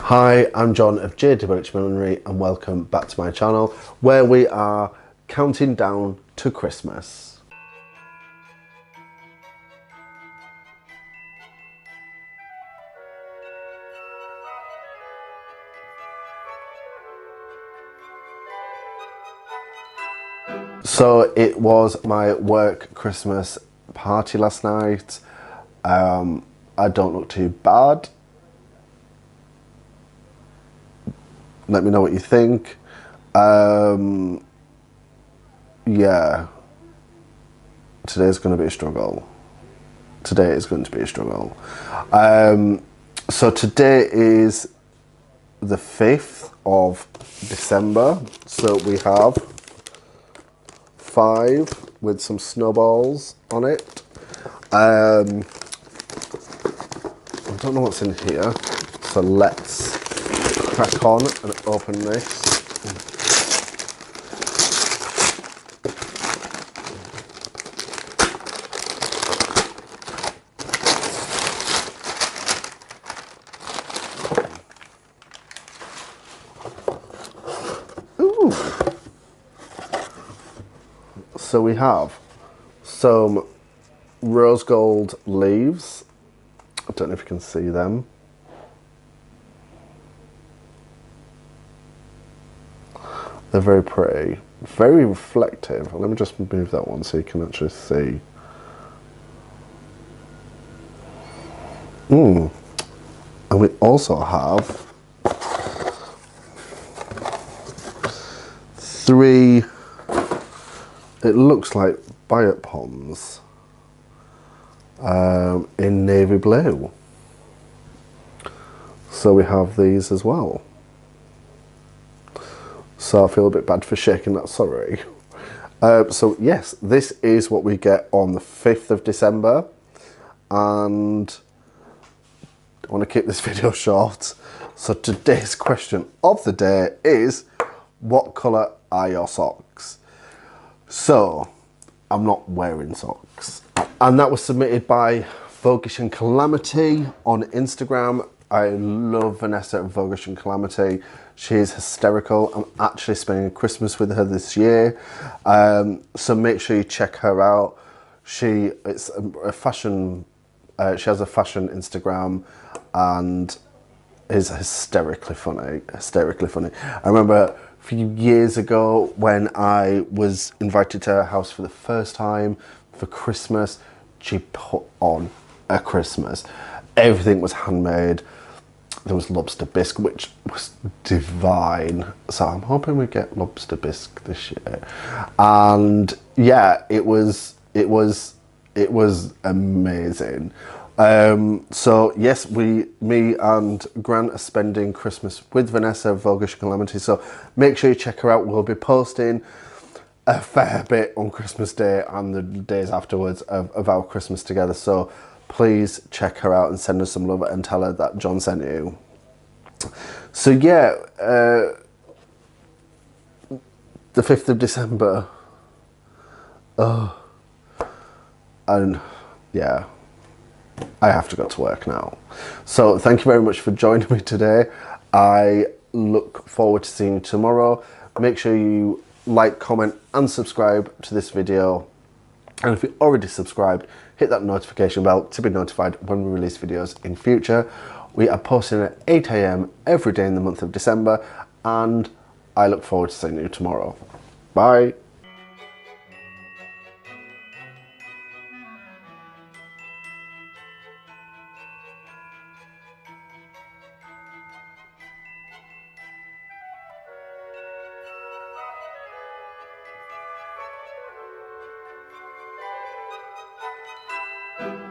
Hi, I'm John of JWH Millinery and welcome back to my channel where we are counting down to Christmas. So it was my work Christmas party last night. I don't look too bad. Let me know what you think. Yeah, today's going to be a struggle. Today is going to be a struggle. So today is the 5th of December. So we have 5 with some snowballs on it. I don't know what's in here. So let's crack on and open this. Ooh. So we have some rose gold leaves. I don't know if you can see them. They're very pretty, very reflective. Let me just move that one so you can actually see. And we also have 3, it looks like biot poms in navy blue. So we have these as well. So I feel a bit bad for shaking that, sorry. So yes, this is what we get on the 5th of December. And I want to keep this video short. So today's question of the day is, what colour are your socks? So I'm not wearing socks. And that was submitted by Voguish and Calamity on Instagram. I love Vanessa of Voguish and Calamity. She is hysterical. I'm actually spending Christmas with her this year. So make sure you check her out. It's a fashion, she has a fashion Instagram and is hysterically funny, I remember a few years ago when I was invited to her house for the first time for Christmas, she put on a Christmas. Everything was handmade. There was lobster bisque, which was divine. So I'm hoping we get lobster bisque this year. And yeah, it was amazing. So yes, me and Grant are spending Christmas with Vanessa of Voguish Calamity. So make sure you check her out. We'll be posting a fair bit on Christmas Day and the days afterwards of our Christmas together. So please check her out and send her some love and tell her that John sent you. So yeah, the 5th of December. And yeah, I have to go to work now. So thank you very much for joining me today. I look forward to seeing you tomorrow. Make sure you like, comment and subscribe to this video. And if you're already subscribed, hit that notification bell to be notified when we release videos in future. We are posting at 8 AM every day in the month of December, and I look forward to seeing you tomorrow. Bye.